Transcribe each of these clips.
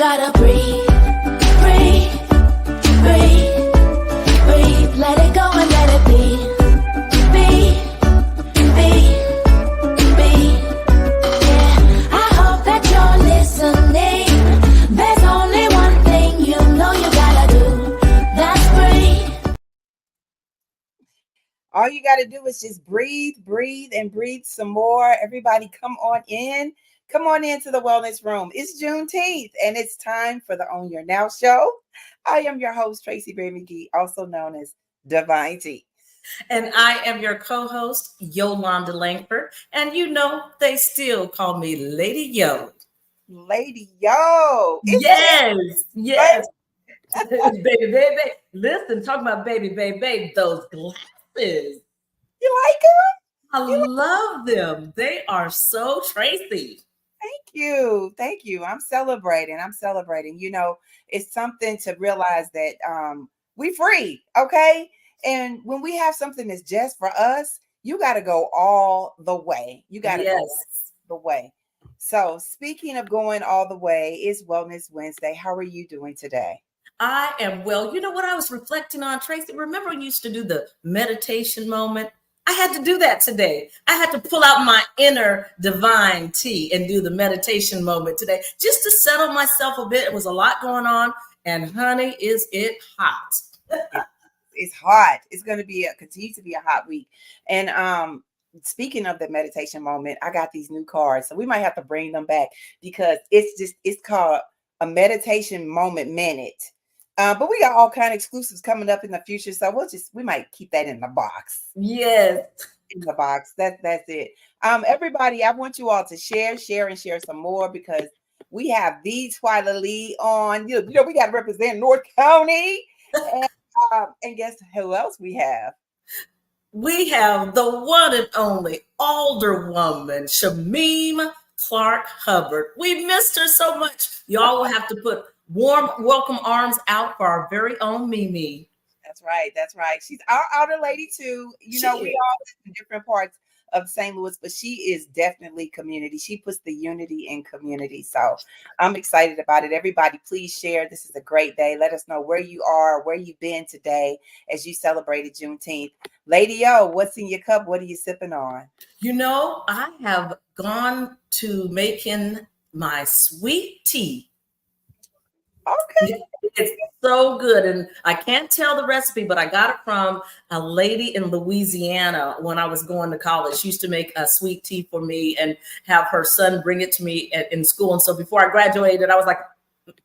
gotta breathe, breathe, breathe, breathe. Let it go and let it be, be. Yeah, I hope that you're listening. There's only one thing you know you gotta do. That's breathe. All you got to do is just breathe, breathe, and breathe some more. Everybody, come on in. Come on into the wellness room. It's Juneteenth, and it's time for the On Your Now show. I am your host, Tracy Berry McGee, also known as Divine T. And I am your co-host, Yolanda Langford. And you know, they still call me Lady Yo. Lady Yo. Yes. Baby, baby. Listen, talking about baby, those glasses. You like them? I love them. They are so Tracy. Thank you. I'm celebrating. You know, it's something to realize that we free, okay? And when we have something that's just for us, you got to go all the way. You got to go the way. So speaking of going all the way, it's Wellness Wednesday. How are you doing today? I am well. You know what I was reflecting on, Tracy? Remember we used to do the meditation moment? I had to do that today. I had to pull out my inner Divine T and do the meditation moment today just to settle myself a bit. It was a lot going on. And honey, is it hot? It's hot. It's going to continue to be a hot week. And speaking of the meditation moment, I got these new cards. So we might have to bring them back because it's called a meditation moment minute. But we got all kind of exclusives coming up in the future. So we might keep that in the box. Yes. In the box. That's it. Everybody, I want you all to share some more because we have the Twyla Lee on. You know, we got to represent North County. And guess who else we have? We have the one and only older woman, Shameem Clark Hubbard. We missed her so much. Y'all will have to put warm welcome arms out for our very own Mimi. That's right. She's our outer lady too. You know, we all live in different parts of St. Louis, but she is definitely community. She puts the unity in community. So I'm excited about it. Everybody, please share. This is a great day. Let us know where you are, where you've been today as you celebrated Juneteenth. Lady O, what's in your cup? What are you sipping on? You know, I have gone to making my sweet tea. Okay. It's so good. And I can't tell the recipe, but I got it from a lady in Louisiana when I was going to college. She used to make a sweet tea for me and have her son bring it to me in school. And so before I graduated, I was like,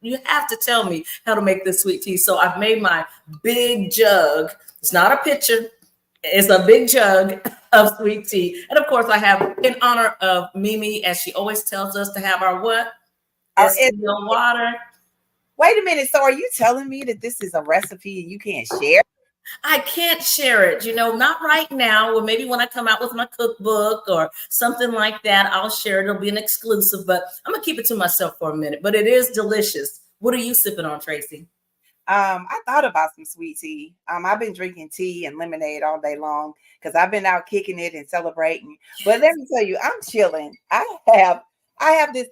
you have to tell me how to make this sweet tea. So I've made my big jug. It's not a pitcher. It's a big jug of sweet tea. And of course, I have, in honor of Mimi, as she always tells us to have our what? Our water. Wait a minute. So are you telling me that this is a recipe and you can't share? I can't share it, you know, not right now, or maybe when I come out with my cookbook or something like that, I'll share it. It'll be an exclusive, but I'm going to keep it to myself for a minute. But it is delicious. What are you sipping on, Tracy? I thought about some sweet tea. I've been drinking tea and lemonade all day long because I've been out kicking it and celebrating. But let me tell you, I'm chilling. I have this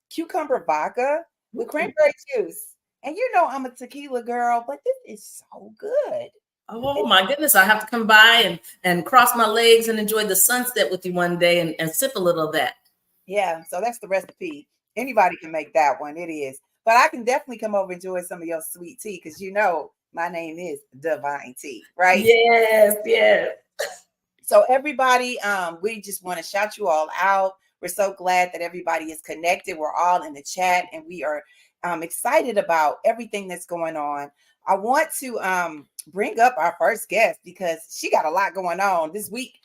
cucumber vodka with cranberry juice. And you know I'm a tequila girl, but this is so good. Oh my goodness. I have to come by and cross my legs and enjoy the sunset with you one day and sip a little of that. Yeah, so that's the recipe. Anybody can make that one. It is. But I can definitely come over and enjoy some of your sweet tea because you know my name is Divine T, right? Yes. So everybody, we just want to shout you all out. We're so glad that everybody is connected. We're all in the chat and we are excited about everything that's going on. I want to bring up our first guest because she got a lot going on this week.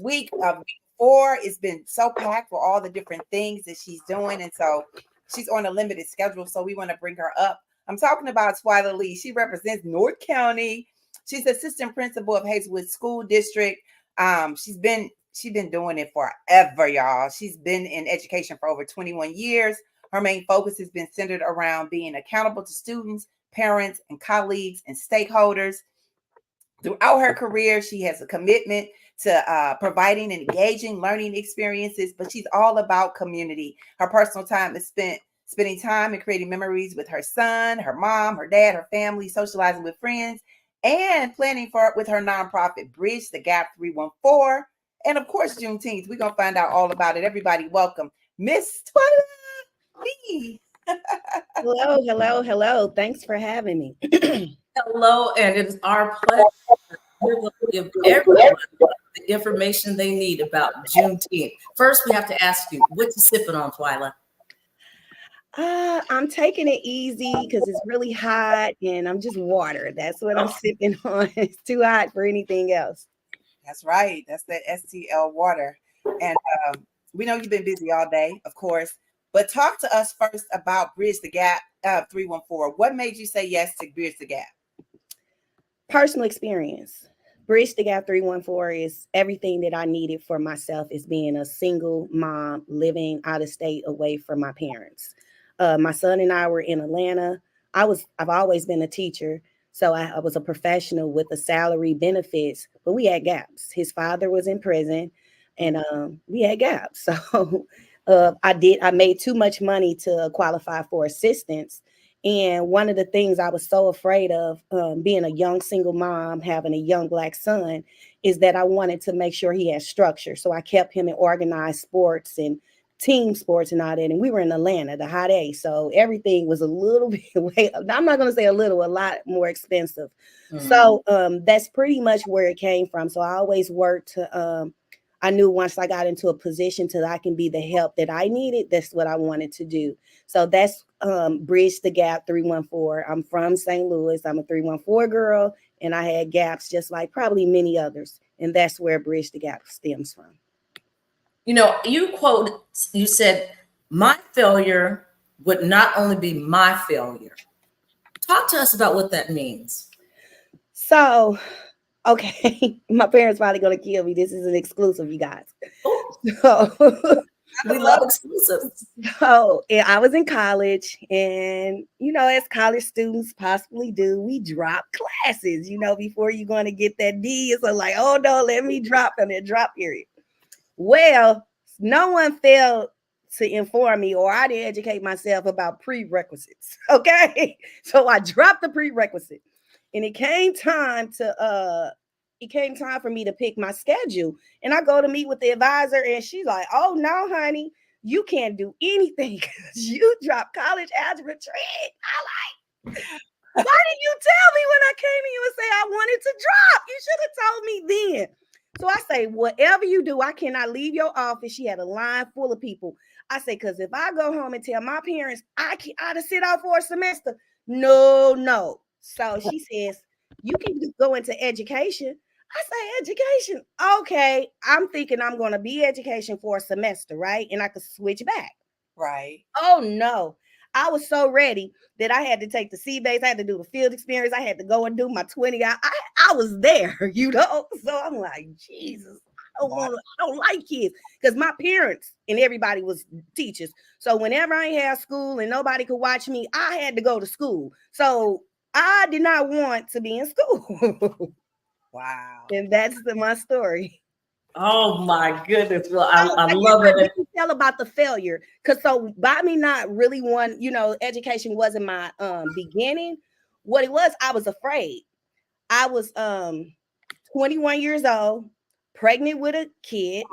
Week before, it's been so packed for all the different things that she's doing. And so she's on a limited schedule. So we want to bring her up. I'm talking about Twyla Lee. She represents North County. She's assistant principal of Hazelwood School District. She's been doing it forever, y'all. She's been in education for over 21 years. Her main focus has been centered around being accountable to students, parents, and colleagues and stakeholders. Throughout her career, she has a commitment to providing and engaging learning experiences, but she's all about community. Her personal time is spent spending time and creating memories with her son, her mom, her dad, her family, socializing with friends, and planning with her nonprofit Bridge the Gap 314. And of course, Juneteenth. We're going to find out all about it. Everybody, welcome Miss Twyla. Hello, hello, hello. Thanks for having me. Hello, and it is our pleasure. We're going to give everyone the information they need about Juneteenth. First, we have to ask you, what you sipping on, Twyla? I'm taking it easy because it's really hot and I'm just water. That's what I'm sipping on. It's too hot for anything else. That's right. That's the STL water. And we know you've been busy all day, of course. But talk to us first about Bridge the Gap 314. What made you say yes to Bridge the Gap? Personal experience. Bridge the Gap 314 is everything that I needed for myself as being a single mom living out of state away from my parents. My son and I were in Atlanta. I've always been a teacher. So I was a professional with a salary, benefits, but we had gaps. His father was in prison and we had gaps. So I made too much money to qualify for assistance. And one of the things I was so afraid of being a young single mom, having a young Black son, is that I wanted to make sure he had structure. So I kept him in organized sports and team sports and all that. And we were in Atlanta, the hot A. So everything was a little bit, I'm not going to say a lot more expensive. Mm-hmm. So that's pretty much where it came from. So I always worked to, I knew once I got into a position that I can be the help that I needed, that's what I wanted to do. So that's Bridge the Gap 314. I'm from St. Louis. I'm a 314 girl, and I had gaps just like probably many others. And that's where Bridge the Gap stems from. You know, you said, my failure would not only be my failure. Talk to us about what that means. So, okay, my parents probably going to kill me. This is an exclusive, you guys. So, we love exclusives. So I was in college, and, you know, as college students possibly do, we drop classes, you know, before you're going to get that D. It's like, oh, no, let me drop in that drop period. Well, no one failed to inform me, or I didn't educate myself about prerequisites. Okay. So I dropped the prerequisite, and it came time for me to pick my schedule. And I go to meet with the advisor, and she's like, oh no, honey, you can't do anything because you dropped college algebra trig. I like, why didn't you tell me when I came to you and say I wanted to drop? You should have told me then. So I say, whatever you do, I cannot leave your office. She had a line full of people. I say, because if I go home and tell my parents I to sit out for a semester, no. So she says, you can go into education. I say, education. Okay, I'm thinking I'm going to be education for a semester, right? And I could switch back. Right. Oh, no. I was so ready that I had to take the C-base. I had to do the field experience. I had to go and do my 20. I was there, you know? So I'm like, Jesus, I don't like kids. Because my parents and everybody was teachers. So whenever I had school and nobody could watch me, I had to go to school. So I did not want to be in school. Wow. And that's my story. Oh my goodness. Well, I love it. You can tell about the failure. Because so by me not really education wasn't my beginning. What it was, I was afraid. I was 21 years old, pregnant with a kid,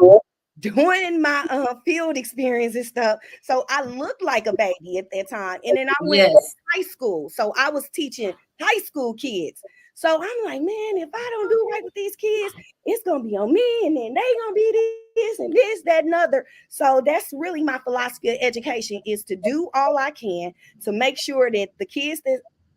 doing my field experience and stuff. So I looked like a baby at that time. And then I went to high school. So I was teaching high school kids. So I'm like, man, if I don't do right with these kids, it's going to be on me. And then they going to be this and this, that, and other. So that's really my philosophy of education, is to do all I can to make sure that the kids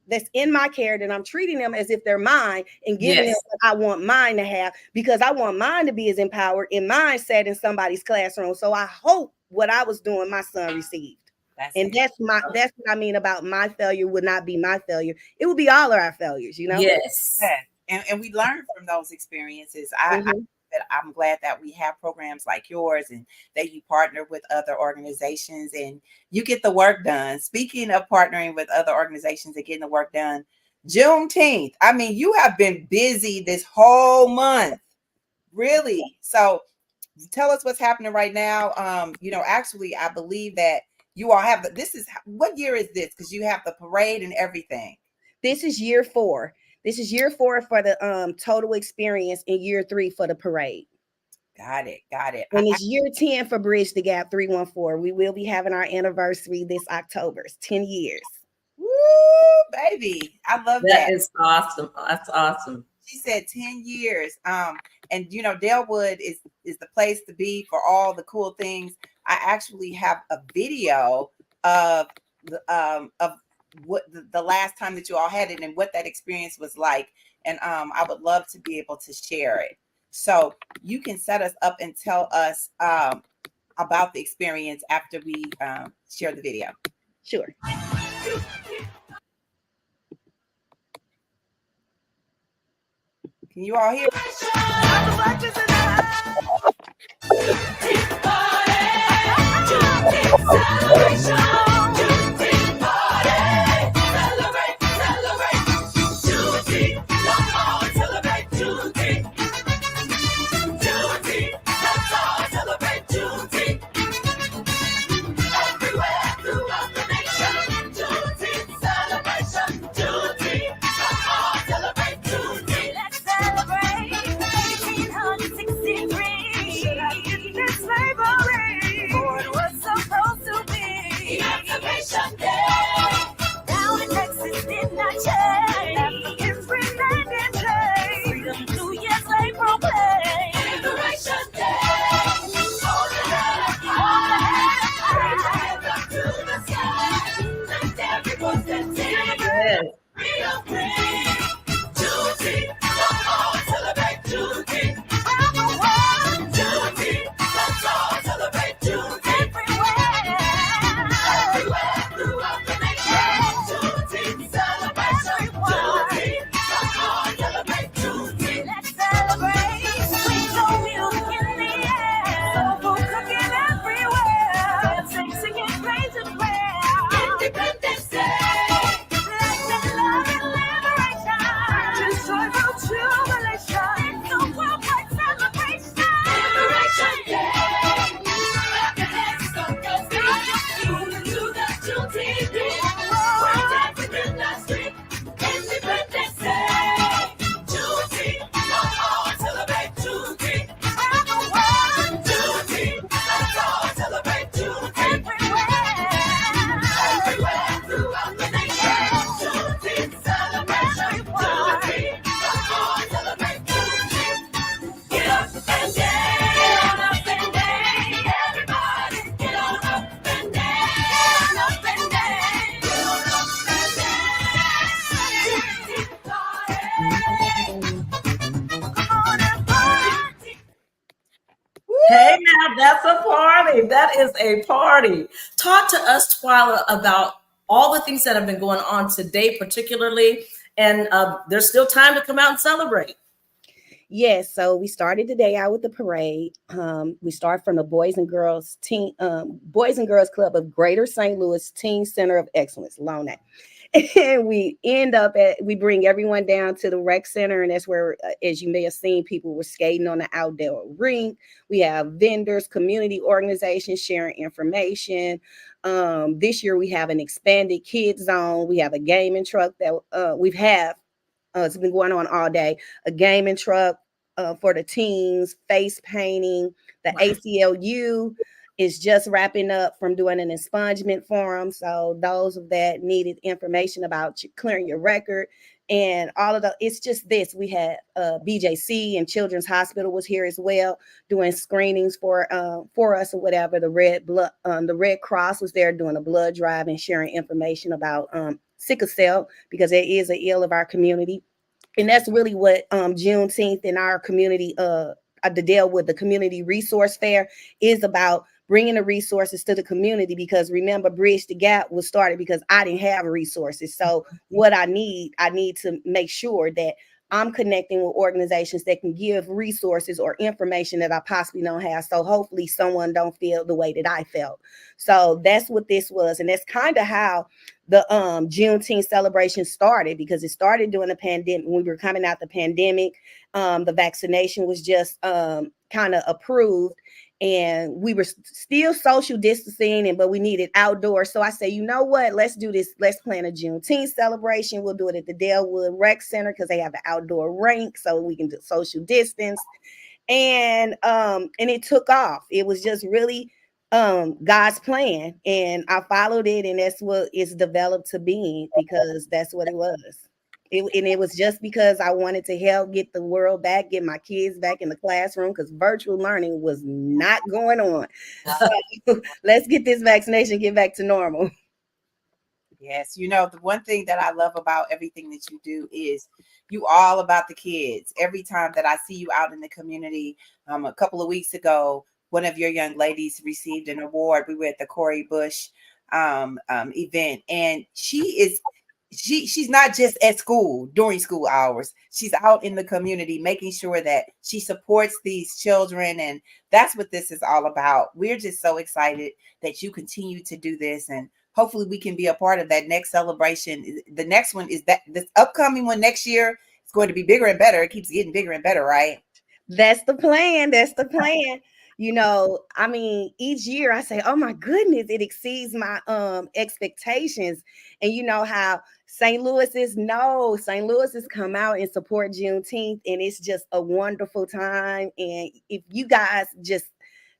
that's in my care, that I'm treating them as if they're mine and giving them what I want mine to have, because I want mine to be as empowered in mindset in somebody's classroom. So I hope what I was doing, my son received. That's what I mean about my failure would not be my failure. It would be all of our failures, you know? Yes. And we learn from those experiences. I'm glad that we have programs like yours and that you partner with other organizations and you get the work done. Speaking of partnering with other organizations and getting the work done, Juneteenth. I mean, you have been busy this whole month, really. So tell us what's happening right now. Actually, I believe that you all have this is what year is this? Because you have the parade and everything. This is year 4. This is year 4 for the total experience, and year 3 for the parade. Got it. And it's year 10 for Bridge the Gap 314. We will be having our anniversary this October. It's 10 years. Woo, baby. I love that. That is awesome. That's awesome. She said 10 years. And you know, Dalewood is the place to be for all the cool things. I actually have a video of what the last time that you all had it and what that experience was like. And I would love to be able to share it. So you can set us up and tell us about the experience after we share the video. Sure. Can you all hear? Hey, now that's a party. That is a party. Talk to us, Twyla, about all the things that have been going on today, particularly, and there's still time to come out and celebrate. Yes, so we started the day out with the parade. We start from the Boys and Girls Club of Greater St. Louis Teen Center of Excellence, LONA. And we bring everyone down to the rec center, and that's where, as you may have seen, people were skating on the outdoor rink. We have vendors, community organizations sharing information. This year we have an expanded kids zone. We have a gaming truck that it's been going on all day. A gaming truck for the teens, face painting. The ACLU is just wrapping up from doing an expungement forum. So those of that needed information about clearing your record and all of the, it's just this. We had BJC and Children's Hospital was here as well, doing screenings for us or whatever. The Red Cross was there doing a blood drive and sharing information about sickle cell, because it is an ill of our community. And that's really what Juneteenth in our community, the Dalewood, the Community Resource Fair, is about, bringing the resources to the community. Because remember, Bridge the Gap was started because I didn't have resources. So what I need to make sure that I'm connecting with organizations that can give resources or information that I possibly don't have. So hopefully someone don't feel the way that I felt. So that's what this was. And that's kind of how the Juneteenth celebration started, because it started during the pandemic. When we were coming out the pandemic, the vaccination was just kind of approved. and we were still social distancing, but we needed outdoor. So I said, you know what? Let's do this. Let's plan a Juneteenth celebration. We'll do it at the Delwood Rec Center because they have an outdoor rink, so we can do social distance. And it took off. It was just really God's plan, and I followed it, and that's what it's developed to be, because that's what it was. And it was just because I wanted to help get the world back, get my kids back in the classroom, because virtual learning was not going on. So let's get this vaccination, get back to normal. Yes, you know, the one thing that I love about everything that you do is you all about the kids. Every time that I see you out in the community, a couple of weeks ago, one of your young ladies received an award. We were at the Corey Bush event, and she's not just at school during school hours. She's out in the community making sure that she supports these children, and that's what this is all about. We're just so excited that you continue to do this, and hopefully we can be a part of that next celebration. The next one is that this upcoming one next year is going to be bigger and better. It keeps getting bigger and better, right? That's the plan. That's the plan. You know, I mean, each year I say, oh my goodness, it exceeds my expectations. And you know how St. Louis is come out and support Juneteenth, and it's just a wonderful time. And if you guys just,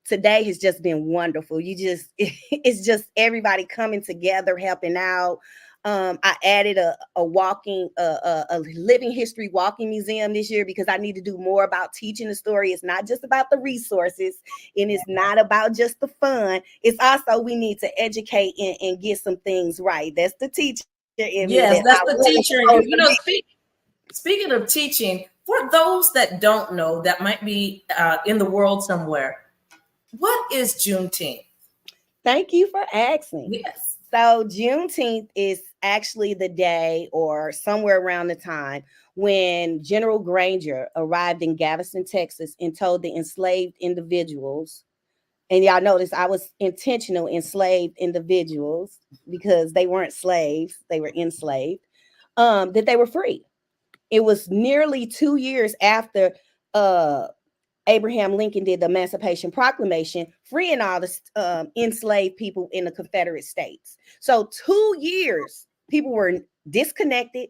today has just been wonderful. It's just everybody coming together, helping out. I added a living history walking museum this year because I need to do more about teaching the story. It's not just about the resources, and it's not about just the fun. It's also, we need to educate and get some things right. That's the teacher. Yes, that's the teacher. You know, speaking of teaching, for those that don't know, that might be in the world somewhere, what is Juneteenth? Thank you for asking. Yes. So Juneteenth is actually the day, or somewhere around the time, when General Granger arrived in Galveston, Texas, and told the enslaved individuals, and y'all notice I was intentional, enslaved individuals, because they weren't slaves, they were enslaved, that they were free. It was nearly 2 years after Abraham Lincoln did the Emancipation Proclamation, freeing all the enslaved people in the Confederate States. So 2 years, people were disconnected,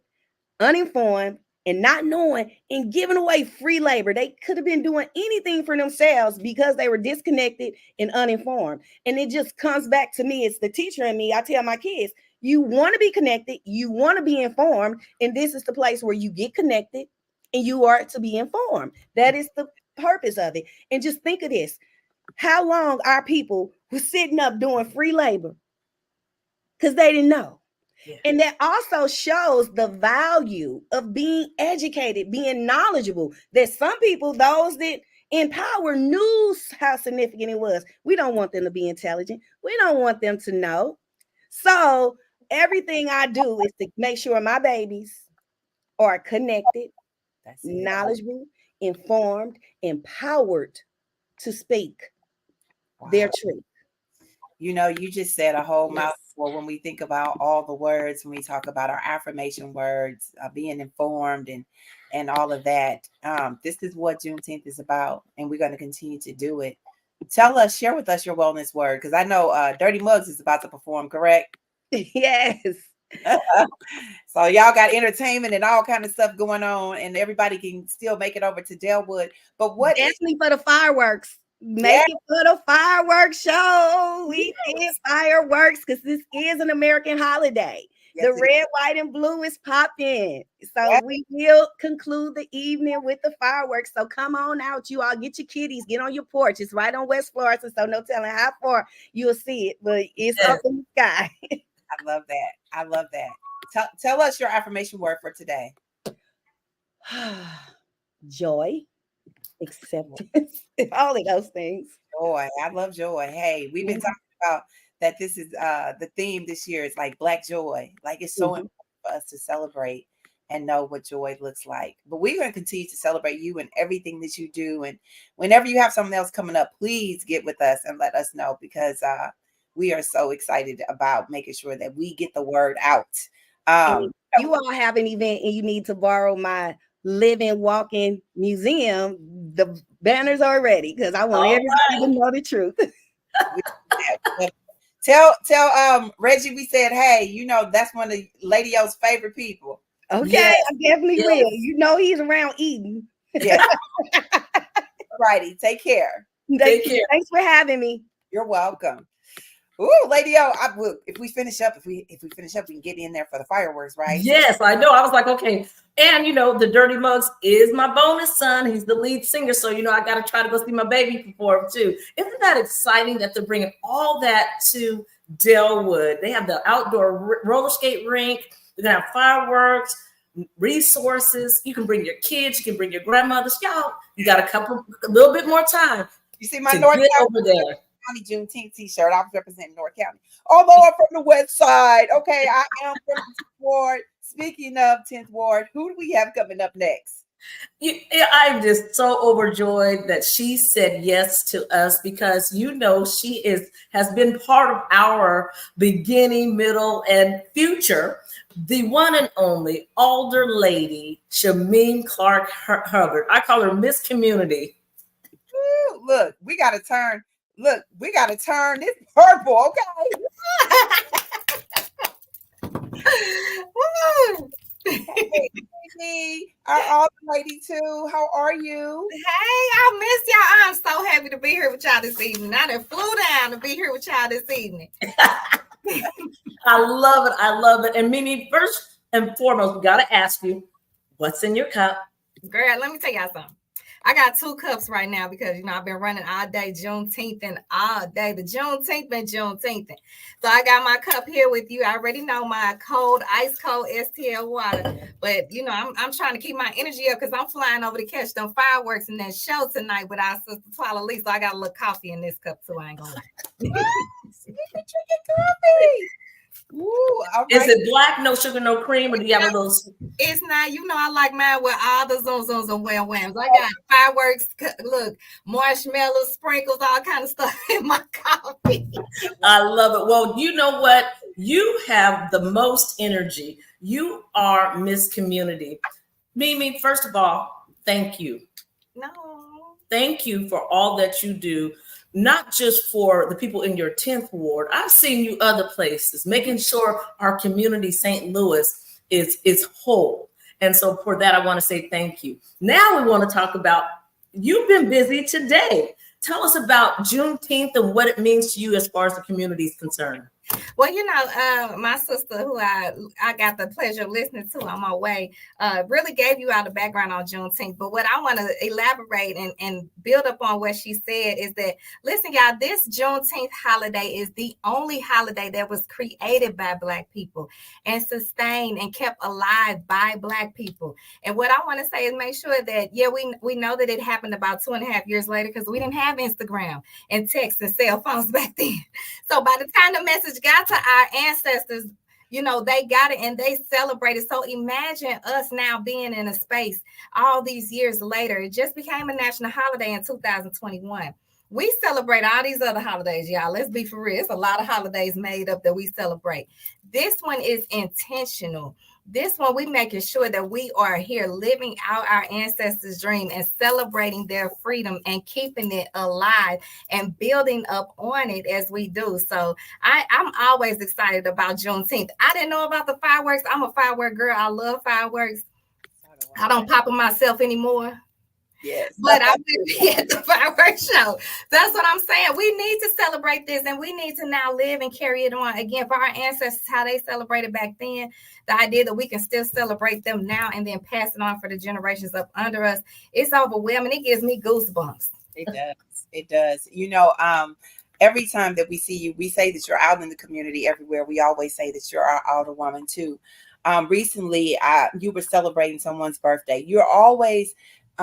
uninformed, and not knowing, and giving away free labor. They could have been doing anything for themselves because they were disconnected and uninformed. And it just comes back to me. It's the teacher in me. I tell my kids, you want to be connected, you want to be informed, and this is the place where you get connected and you are to be informed. That is the purpose of it. And just think of this: how long our people were sitting up doing free labor because they didn't know. Yeah. And that also shows the value of being educated, being knowledgeable, that some people, those that in power, knew how significant it was. We don't want them to be intelligent. We don't want them to know. So everything I do is to make sure my babies are connected, knowledgeable, informed, empowered to speak their truth. You know, you just said a whole mouthful when we think about all the words, when we talk about our affirmation words, being informed and all of that. This is what Juneteenth is about, and we're going to continue to do it. Share with us your wellness word, because I know Dirty Muggs is about to perform, correct? Yes. So y'all got entertainment and all kind of stuff going on, and everybody can still make it over to Delwood. But what definitely for the fireworks. Make it for the fireworks show. We did fireworks because this is an American holiday. Yes, the red, white, and blue is popping. So we will conclude the evening with the fireworks. So come on out, you all. Get your kitties. Get on your porch. It's right on West Florida, so no telling how far you'll see it, but it's up in the sky. I love that. I love that. Tell us your affirmation word for today. Joy, acceptance, all of those things. Joy. I love joy. Hey, we've been talking about that. This is the theme this year. It's like Black joy. Like, it's so important for us to celebrate and know what joy looks like. But we're going to continue to celebrate you and everything that you do. And whenever you have something else coming up, please get with us and let us know, because we are so excited about making sure that we get the word out. You all have an event and you need to borrow my living, walking museum. The banners are ready because I want All everybody to know the truth. Tell Reggie we said, hey, you know, that's one of Lady O's favorite people. Okay, Yes, I definitely yes. will. You know he's around eating. Yeah. Righty. Take care. Take care. Thanks for having me. You're welcome. Ooh, Lady O, if we finish up, we can get in there for the fireworks, right? Yes, I know. I was like, okay. And you know, the Dirty Mugs is my bonus son. He's the lead singer. So, you know, I got to try to go see my baby perform too. Isn't that exciting that they're bringing all that to Delwood? They have the outdoor roller skate rink. They're going to have fireworks, resources. You can bring your kids. You can bring your grandmothers. Y'all, you got a little bit more time. You see my to North get County, over there. County Juneteenth t-shirt. I'm representing North County. Although I'm from the West Side. Okay, I am from the 10th Ward. Speaking of 10th Ward, who do we have coming up next? I'm just so overjoyed that she said yes to us because, you know, she has been part of our beginning, middle, and future. The one and only Alder Lady, Shameem Clark Hubbard. I call her Miss Community. Ooh, look, we got to turn. Look, we got to turn this purple, okay? Hey, our Alder Lady too. How are you? Hey, I miss y'all. I'm so happy to be here with y'all this evening. I done flew down to be here with y'all this evening. I love it. I love it. And Mimi, first and foremost, we got to ask you, what's in your cup? Girl, let me tell y'all something. I got 2 cups right now because, you know, I've been running all day Juneteenth and all day. The Juneteenth been Juneteenth. So I got my cup here with you. I already know my ice cold STL water. But, you know, I'm trying to keep my energy up because I'm flying over to catch them fireworks and that show tonight with our sister Twyla. So I got a little coffee in this cup too. I ain't gonna lie. You can drink coffee. Ooh, all Is right. it black, no sugar, no cream, or do you have a little? It's not, you know, I like mine with all the zooms and whams. I got fireworks, look, marshmallows, sprinkles, all kind of stuff in my coffee. I love it. Well, you know what? You have the most energy. You are Miss Community. Mimi, first of all, thank you. No. Thank you for all that you do, not just for the people in your 10th ward. I've seen you other places, making sure our community, St. Louis, is whole. And so for that, I want to say thank you. Now we want to talk about, you've been busy today. Tell us about Juneteenth and what it means to you as far as the community is concerned. Well, you know, my sister, who I got the pleasure of listening to on my way, really gave you all the background on Juneteenth. But what I want to elaborate and build up on what she said is that, listen, y'all, this Juneteenth holiday is the only holiday that was created by Black people and sustained and kept alive by Black people. And what I want to say is make sure that, yeah, we know that it happened about 2.5 years later because we didn't have Instagram and text and cell phones back then. So by the time the message got to our ancestors, you know, they got it and they celebrated. So imagine us now being in a space all these years later. It just became a national holiday in 2021. We celebrate all these other holidays, y'all. Let's be for real. It's a lot of holidays made up that we celebrate. This one is intentional. This one, we making sure that we are here living out our ancestors' dream and celebrating their freedom and keeping it alive and building up on it as we do. So I'm always excited about Juneteenth. I didn't know about the fireworks. I'm a firework girl. I love fireworks. I don't pop them myself anymore. Yes. But I will be at the fireworks show. That's what I'm saying. We need to celebrate this and we need to now live and carry it on. Again, for our ancestors, how they celebrated back then, the idea that we can still celebrate them now and then pass it on for the generations up under us, it's overwhelming. It gives me goosebumps. It does. It does. You know, every time that we see you, we say that you're out in the community everywhere. We always say that you're our older woman too. Recently, you were celebrating someone's birthday. You're always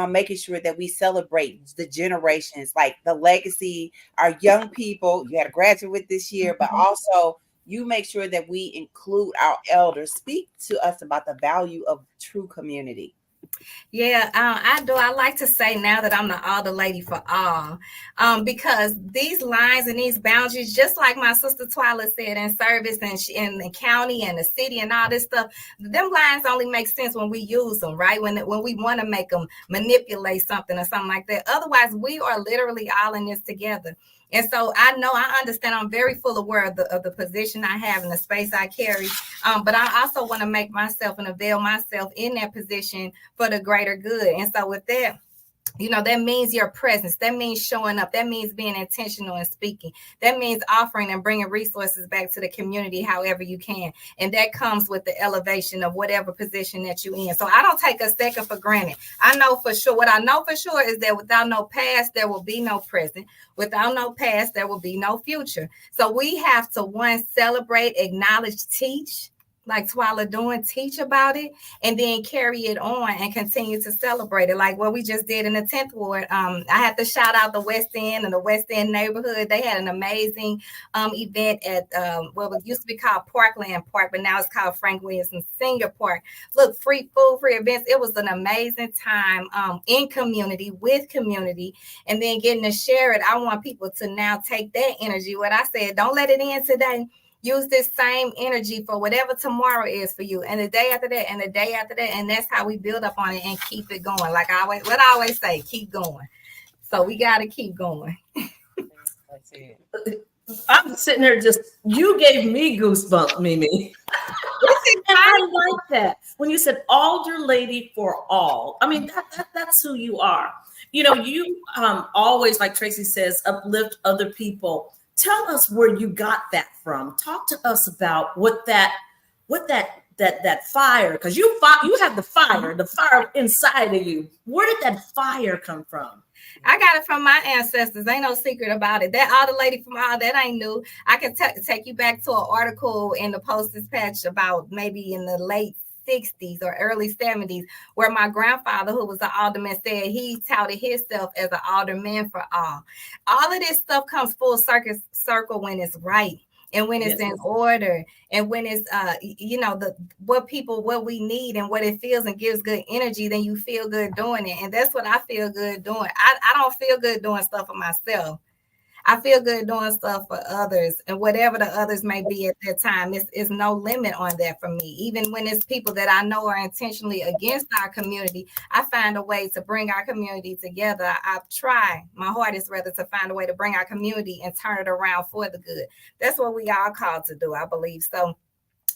making sure that we celebrate the generations, like the legacy, our young people. You had a graduate this year, but also you make sure that we include our elders. Speak to us about the value of true community. Yeah, I do. I like to say now that I'm the lady for all, because these lines and these boundaries, just like my sister Twyla said, in service and in the county and the city and all this stuff, them lines only make sense when we use them, right? When we want to make them manipulate something or something like that. Otherwise, we are literally all in this together. And so I understand, I'm very full aware of the position I have and the space I carry. But I also want to make myself and avail myself in that position for the greater good. And so with that, that means your presence. That means showing up. That means being intentional and speaking. That means offering and bringing resources back to the community however you can. And that comes with the elevation of whatever position that you're in. So I don't take a second for granted. I know for sure, what I know for sure is that without no past, there will be no present. Without no past, there will be no future. So we have to, one, celebrate, acknowledge, teach, like Twyla doing, teach about it, and then carry it on and continue to celebrate it, like what we just did in the 10th Ward. I had to shout out the West End and the West End neighborhood. They had an amazing event at what used to be called Parkland Park, but now it's called Frank Williamson Senior Park. Look, free food, free events. It was an amazing time in community, with community, and then getting to share it. I want people to now take that energy. What I said, don't let it end today. Use this same energy for whatever tomorrow is for you, and the day after that, and the day after that, and that's how we build up on it and keep it going. Like I always say, keep going. So we got to keep going. That's it. I'm sitting there you gave me goosebumps, Mimi. And I like that. When you said alder lady for all, I mean, that's who you are. You always, like Tracy says, uplift other people. Tell us where you got that from. Talk to us about what that fire, because you have the fire inside of you. Where did that fire come from? I got it from my ancestors. Ain't no secret about it. That older lady from all that ain't new. I can take you back to an article in the Post-Dispatch about maybe in the late 60s or early 70s, where my grandfather, who was an alderman, said he touted himself as an alderman for all. All of this stuff comes full circle when it's right, and when it's in order, and when it's what we need and what it feels and gives good energy, then you feel good doing it. And that's what I feel good doing. I don't feel good doing stuff for myself. I feel good doing stuff for others, and whatever the others may be at that time, it's no limit on that for me. Even when it's people that I know are intentionally against our community, I find a way to bring our community together. I try my hardest, rather, to find a way to bring our community and turn it around for the good. That's what we all called to do, I believe. So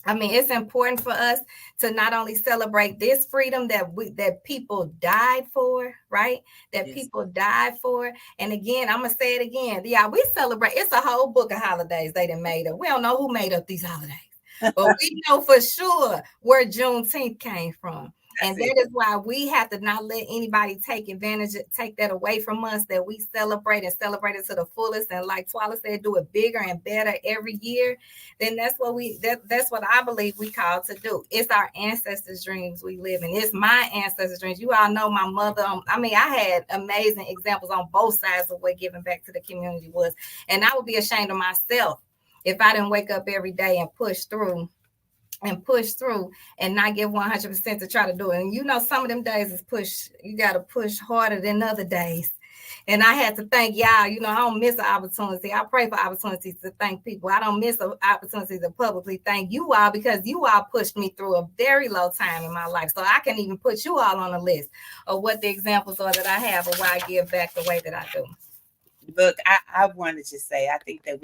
I mean, it's important for us to not only celebrate this freedom that people died for, right? That people died for. And again, I'm going to say it again. Yeah, we celebrate. It's a whole book of holidays they done made up. We don't know who made up these holidays, but we know for sure where Juneteenth came from. And that is why we have to not let anybody take that away from us, that we celebrate it to the fullest. And like Twyla said, do it bigger and better every year. Then that's what I believe we call to do. It's our ancestors' dreams we live in. It's my ancestors' dreams. You all know my mother. I had amazing examples on both sides of what giving back to the community was. And I would be ashamed of myself if I didn't wake up every day and push through and not give 100% to try to do it. And some of them days is you got to push harder than other days. And I had to thank y'all. I don't miss an opportunity. I pray for opportunities to thank people. I don't miss an opportunity to publicly thank you all, because you all pushed me through a very low time in my life. So I can even put you all on a list of what the examples are that I have of why I give back the way that I do. Look, I wanted to say, I think that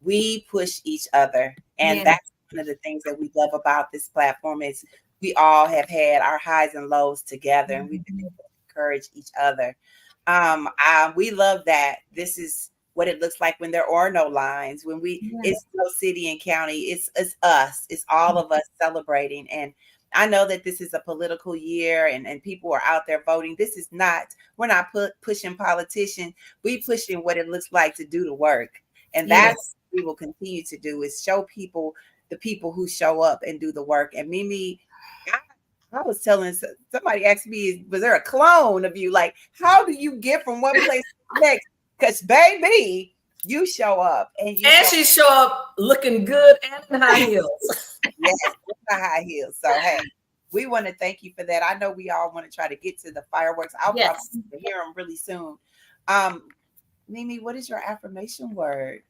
we push each other. And that's one of the things that we love about this platform is we all have had our highs and lows together, and we've been able to encourage each other. We love that. This is what it looks like when there are no lines, when it's no city and county, it's us, it's all of us celebrating. And I know that this is a political year and people are out there voting. We're not pushing politicians. We pushing what it looks like to do the work. And that's what we will continue to do, is show people, the people who show up and do the work. And Mimi, I was telling somebody, asked me, was there a clone of you? Like, how do you get from one place to the next? Because baby, you show up and she show up looking good and in high heels. Yes, high heels. So hey, we want to thank you for that. I know we all want to try to get to the fireworks. I'll probably hear them really soon. Mimi, what is your affirmation word?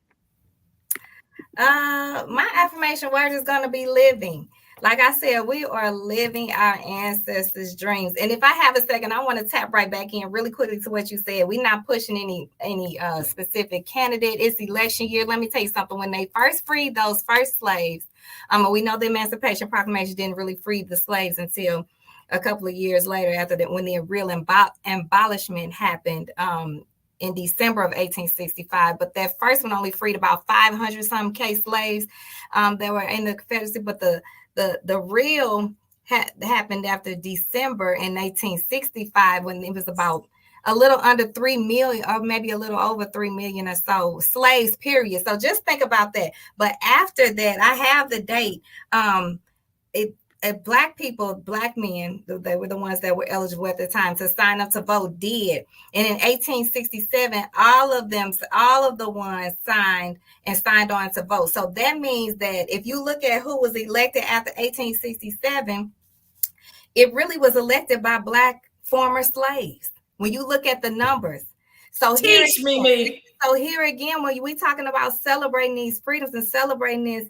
My affirmation word is going to be living. Like I said, we are living our ancestors' dreams. And if I have a second, I want to tap right back in really quickly to what you said. We're not pushing any specific candidate. It's election year. Let me tell you something. When they first freed those first slaves, we know the Emancipation Proclamation didn't really free the slaves until a couple of years later, after that, when the real abolishment happened in December of 1865. But that first one only freed about 500 some case slaves that were in the Confederacy. But the real happened after December in 1865, when it was about a little under 3 million, or maybe a little over 3 million or so slaves, period. So just think about that. But after that, I have the date. Black people, Black men, they were the ones that were eligible at the time to sign up to vote, did. And in 1867, all of the ones signed on to vote. So that means that if you look at who was elected after 1867, it really was elected by Black former slaves. When you look at the numbers. So here again, when we talking about celebrating these freedoms and celebrating this,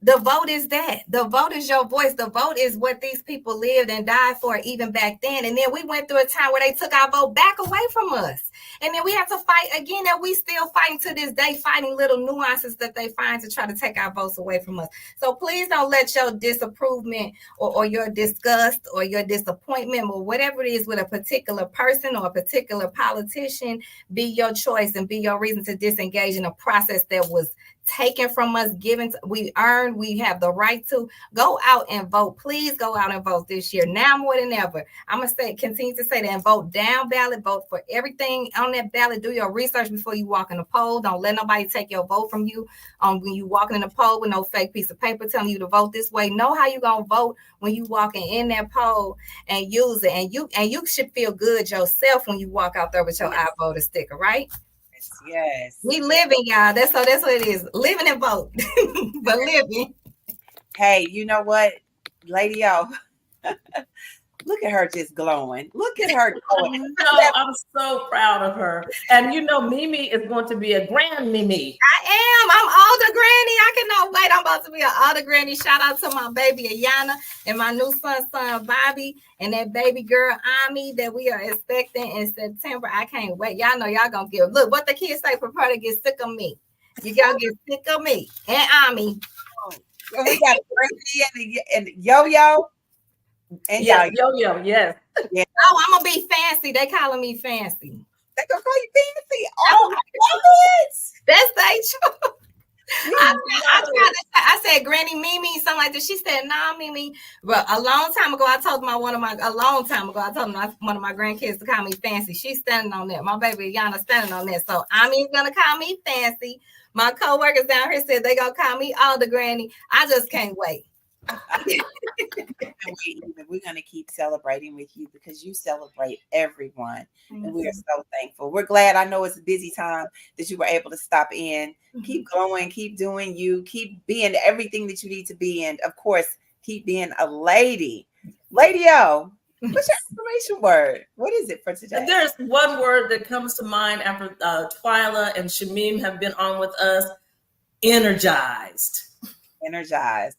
the vote is that. The vote is your voice. The vote is what these people lived and died for even back then. And then we went through a time where they took our vote back away from us. And then we have to fight again, and we still fighting to this day, fighting little nuances that they find to try to take our votes away from us. So please don't let your disapproval or your disgust or your disappointment or whatever it is with a particular person or a particular politician be your choice and be your reason to disengage in a process that was taken from us, we earned, we have the right to. Go out and vote. Please go out and vote this year, now more than ever. I'm going to continue to say that, and vote down ballot, vote for everything on that ballot. Do your research before you walk in the poll. Don't let nobody take your vote from you when you walking in the poll with no fake piece of paper telling you to vote this way. Know how you going to vote when you walking in that poll, and use it. And you should feel good yourself when you walk out there with your I voter sticker, right? Yes. We living, y'all. That's what it is. Living and vote. But living. Hey, you know what, Lady O? Look at her just glowing. Look at her glowing. I'm so proud of her. And Mimi is going to be a grand Mimi. I am. I'm older granny. I cannot wait. I'm about to be an older granny. Shout out to my baby Ayana and my new son Bobby, and that baby girl Ami that we are expecting in September. I can't wait. Y'all know y'all gonna get. Look what the kids say. Prepare to get sick of me. You gotta get sick of me and Ami. So we got Brandy and Yo-Yo. And yes, Yo-Yo, yes. Yeah. Oh, I'm gonna be fancy. They calling me fancy. They gonna call you fancy. Oh, I love it. That's they true. I said Granny Mimi, something like that. She said, nah, Mimi. But a long time ago, I told one of my grandkids to call me fancy. She's standing on that. My baby Yana standing on that. So Ami's gonna call me fancy. My co-workers down here said they gonna call me older granny. I just can't wait. We're going to keep celebrating with you because you celebrate everyone. Mm-hmm. And we are so thankful. We're glad. I know it's a busy time that you were able to stop in. Mm-hmm. Keep going, keep doing you, keep being everything that you need to be. And of course, keep being a lady. Lady O, what's your information word? What is it for today? There's one word that comes to mind after Twyla and Shameem have been on with us. Energized. Energized.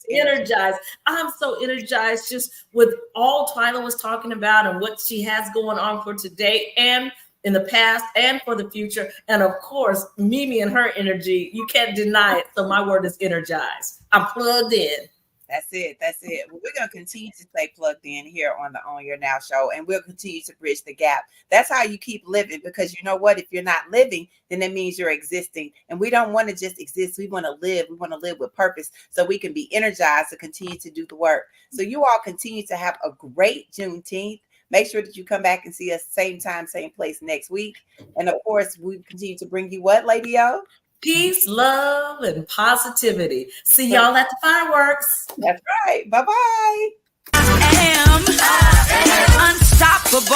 I'm so energized just with all Twyla was talking about and what she has going on for today and in the past and for the future. And of course, Mimi and her energy, you can't deny it. So my word is energized. I'm plugged in. That's it. Well, we're going to continue to stay plugged in here on the On Your Now show, and we'll continue to bridge the gap. That's how you keep living, because you know what? If you're not living, then that means you're existing. And we don't want to just exist. We want to live. We want to live with purpose so we can be energized to continue to do the work. So you all continue to have a great Juneteenth. Make sure that you come back and see us same time, same place next week. And of course, we continue to bring you what, Lady O? Peace, love, and positivity. See y'all at the fireworks. That's right. Bye-bye. I am unstoppable.